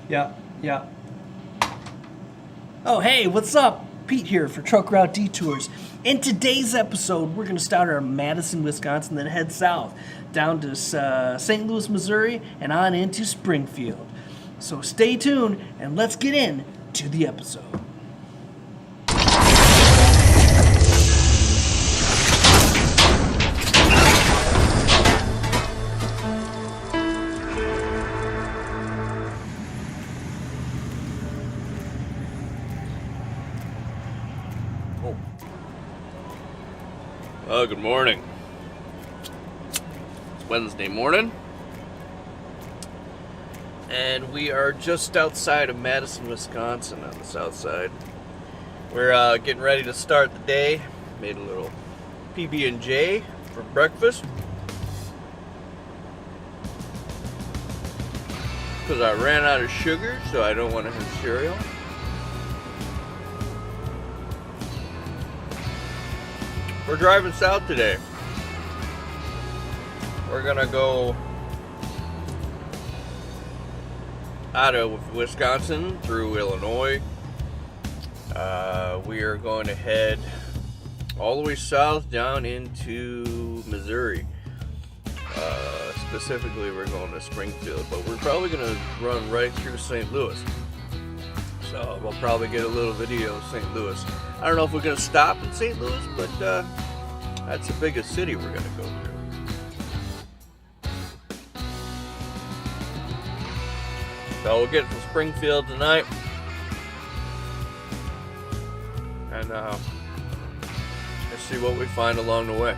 Yeah, yeah. Oh, hey, what's up? Pete here for Truck Route Detours. In today's episode, we're going to start our Madison, Wisconsin, then head south down to St. Louis, Missouri, and on into Springfield. So stay tuned, and let's get in to the episode. Good morning. It's Wednesday morning, and we are just outside of Madison, Wisconsin on the south side. We're getting ready to start the day. Made a little PB&J for breakfast because I ran out of sugar, so I don't want to have cereal. We're driving south today. We're gonna go out of Wisconsin through Illinois. We are going to head all the way south down into Missouri. Specifically, we're going to Springfield, but we're probably gonna run right through St. Louis. So we'll probably get a little video of St. Louis. I don't know if we're going to stop in St. Louis, but that's the biggest city we're going to go through. So we'll get to Springfield tonight. And let's see what we find along the way.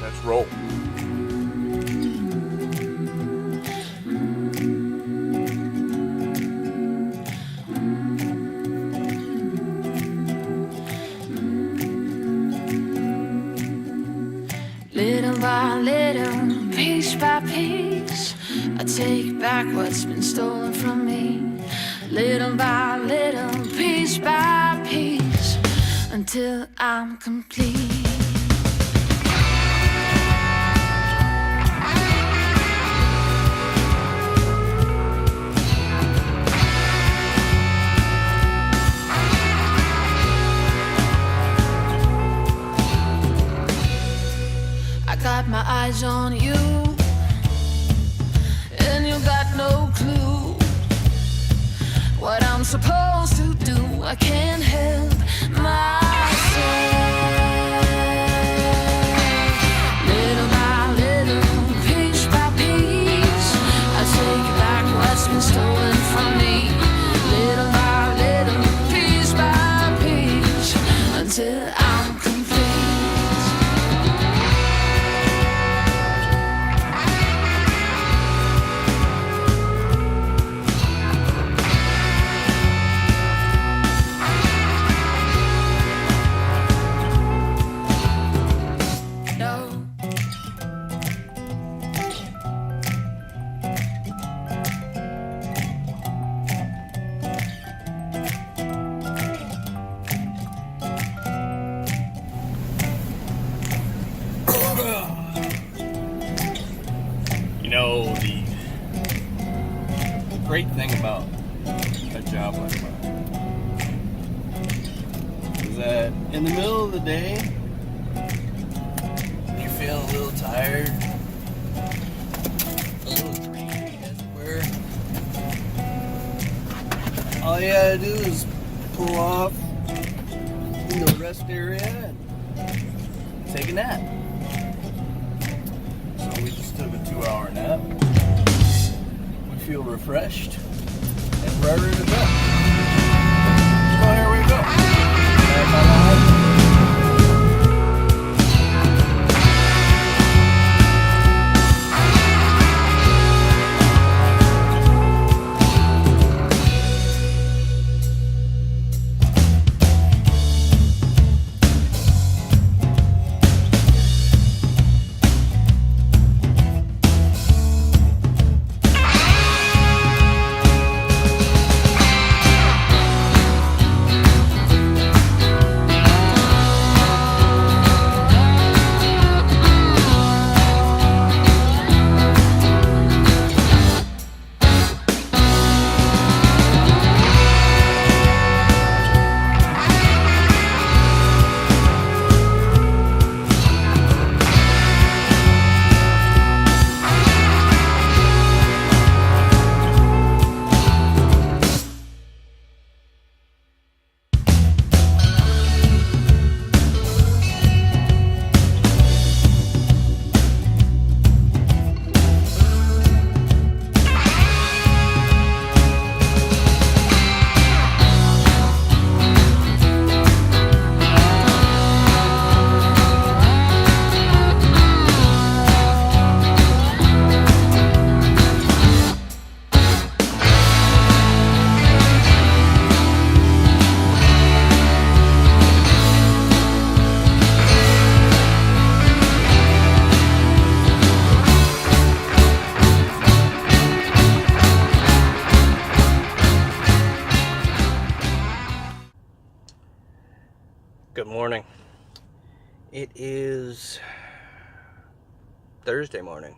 Let's roll. Little by little, piece by piece, I take back what's been stolen from me. Little by little, piece by piece, until I'm complete. Got my eyes on you, and you got no clue what I'm supposed to do. I can't help myself. Little by little, piece by piece, I take back what's been stolen from me. Little by little, piece by piece, until I'm complete. The great thing about a job like mine is that in the middle of the day, you feel a little tired, a little greedy, as it were. All you gotta do is pull off in the rest area and take a nap. So we just took a 2-hour nap. We feel refreshed and ready to go. So here we go. Good morning. It is Thursday morning.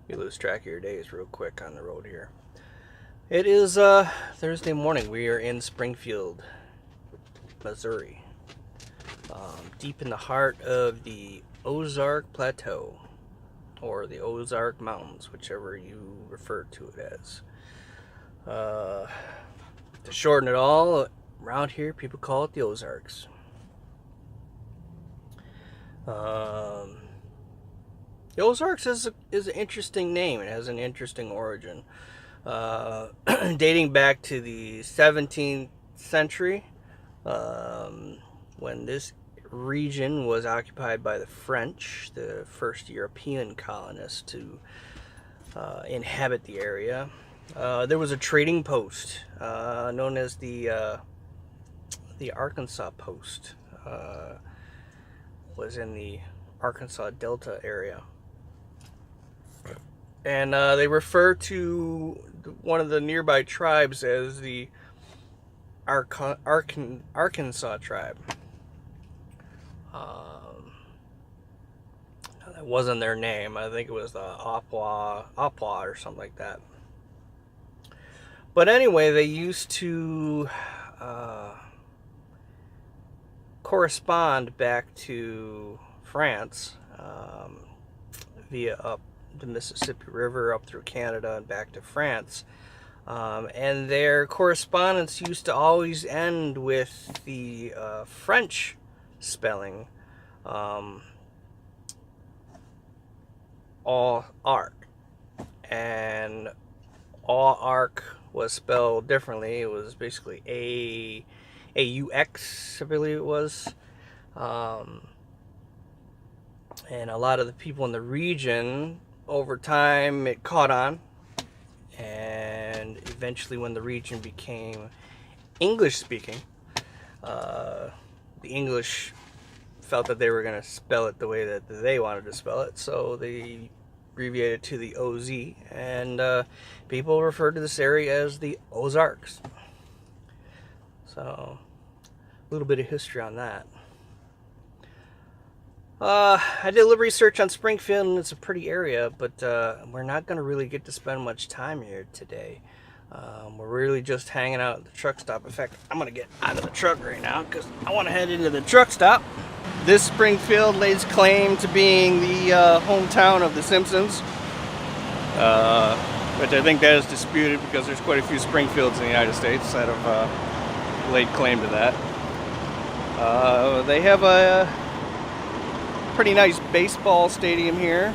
You lose track of your days real quick on the road here. It is Thursday morning. We are in Springfield, Missouri, deep in the heart of the Ozark Plateau, or the Ozark Mountains, whichever you refer to it as. To shorten it all, around here people call it the Ozarks. The Ozarks is an interesting name. It has an interesting origin. Dating back to the 17th century, when this region was occupied by the French, the first European colonists to inhabit the area. There was a trading post known as the Arkansas Post. Was in the Arkansas Delta area. And they refer to one of the nearby tribes as the Arkansas tribe. That wasn't their name. I think it was the Opwa or something like that. But anyway, they used to correspond back to France via up the Mississippi River up through Canada and back to France. And their correspondence used to always end with the French spelling, all arc. And all arc was spelled differently. It was basically AUX, I believe it was. And a lot of the people in the region, over time, it caught on. And eventually, when the region became English-speaking, the English felt that they were going to spell it the way that they wanted to spell it, so they abbreviated to the OZ, and people refer to this area as the Ozarks. So, a little bit of history on that. I did a little research on Springfield, and it's a pretty area, but we're not going to really get to spend much time here today. We're really just hanging out at the truck stop. In fact, I'm going to get out of the truck right now because I want to head into the truck stop. This Springfield lays claim to being the hometown of the Simpsons, which I think that is disputed because there's quite a few Springfields in the United States that have laid claim to that. They have a pretty nice baseball stadium here.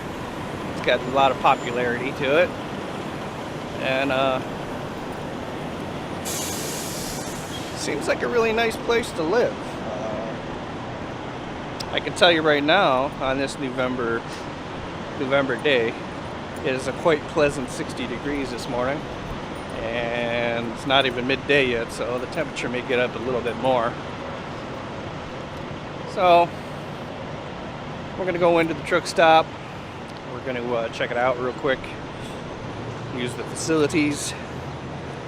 It's got a lot of popularity to it, and seems like a really nice place to live. I can tell you right now, on this November day, it is a quite pleasant 60 degrees this morning, and it's not even midday yet, so the temperature may get up a little bit more. So we're going to go into the truck stop. We're going to check it out real quick, use the facilities,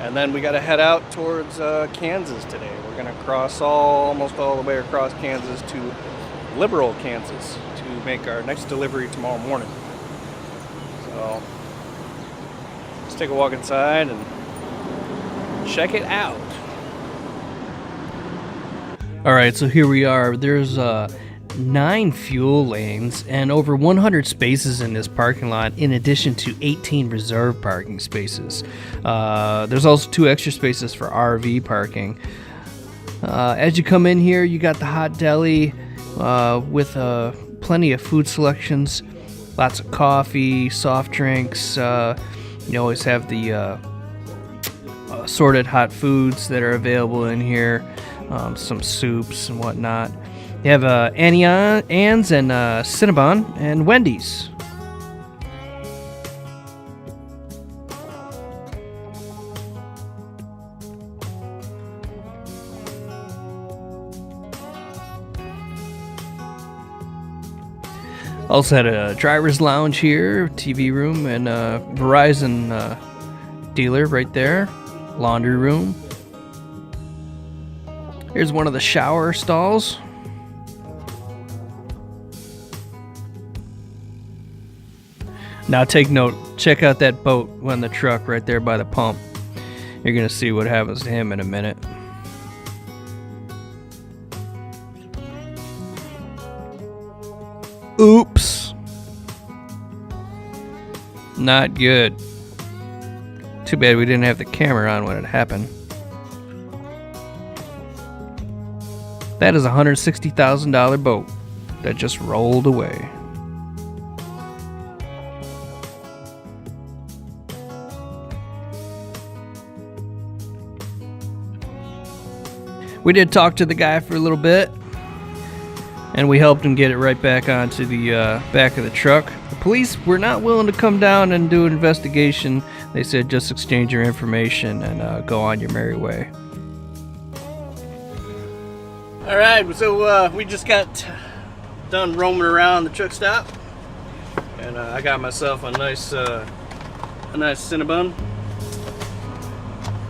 and then we got to head out towards Kansas today. We're going to cross almost all the way across Kansas to Liberal, Kansas, to make our next delivery tomorrow morning. So let's take a walk inside and check it out. All right, so here we are. There's 9 fuel lanes and over 100 spaces in this parking lot, in addition to 18 reserved parking spaces. There's also 2 extra spaces for RV parking. As you come in here, you got the hot deli with plenty of food selections, lots of coffee, soft drinks. You always have the assorted hot foods that are available in here, some soups and whatnot. You have Annie Ann's and Cinnabon and Wendy's. Also had a driver's lounge here, TV room, and a Verizon dealer right there, laundry room. Here's one of the shower stalls. Now take note, check out that boat on the truck right there by the pump. You're gonna see what happens to him in a minute. Oops. Not good. Too bad we didn't have the camera on when it happened. That is a $160,000 boat that just rolled away. We did talk to the guy for a little bit, and we helped him get it right back onto the back of the truck. The police were not willing to come down and do an investigation. They said just exchange your information and go on your merry way. All right, so we just got done roaming around the truck stop, and I got myself a nice Cinnabon.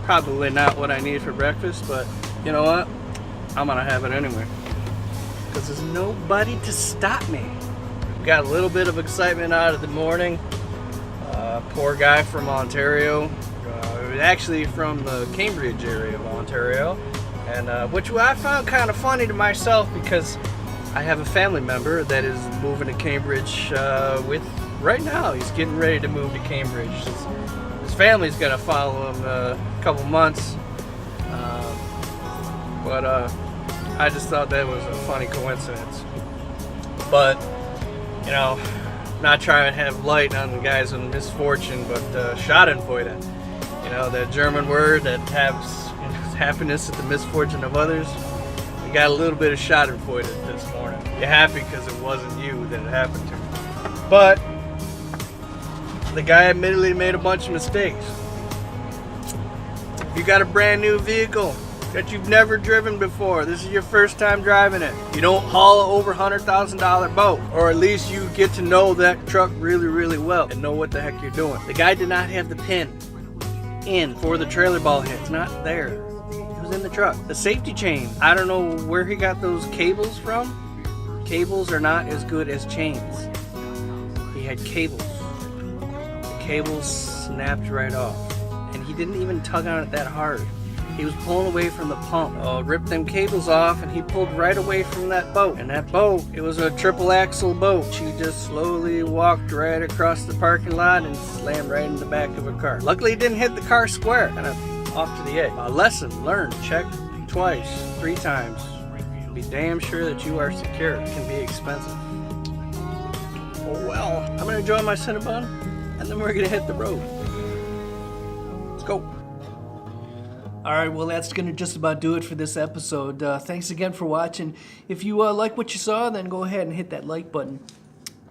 Probably not what I need for breakfast, but you know what? I'm gonna have it anyway. Because there's nobody to stop me. Got a little bit of excitement out of the morning. Poor guy from Ontario. Actually from the Cambridge area of Ontario. And which I found kind of funny to myself because I have a family member that is moving to Cambridge with right now. He's getting ready to move to Cambridge. His family's gonna follow him a couple months. But I just thought that was a funny coincidence. But, you know, not trying to have light on the guys in misfortune, but Schadenfreude. You know, that German word that has happiness at the misfortune of others. You got a little bit of Schadenfreude this morning. You're happy because it wasn't you that it happened to. But the guy admittedly made a bunch of mistakes. If you got a brand new vehicle that you've never driven before, this is your first time driving it, you don't haul an over $100,000 boat, or at least you get to know that truck really, really well and know what the heck you're doing. The guy did not have the pin in for the trailer ball hit. It's not there. It was in the truck. The safety chain, I don't know where he got those cables from. Cables are not as good as chains. He had cables. The cables snapped right off, and he didn't even tug on it that hard. He was pulling away from the pump. Ripped them cables off, and he pulled right away from that boat. And that boat, it was a triple axle boat. She just slowly walked right across the parking lot and slammed right in the back of a car. Luckily, it didn't hit the car square, kind of off to the edge. A lesson learned. Check twice, 3 times. Be damn sure that you are secure. It can be expensive. Oh well. I'm gonna enjoy my Cinnabon, and then we're gonna hit the road. Let's go. All right, well, that's going to just about do it for this episode. Thanks again for watching. If you like what you saw, then go ahead and hit that like button.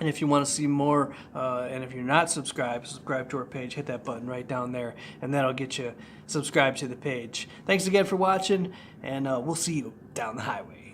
And if you want to see more, and if you're not subscribed, subscribe to our page. Hit that button right down there, and that'll get you subscribed to the page. Thanks again for watching, and we'll see you down the highway.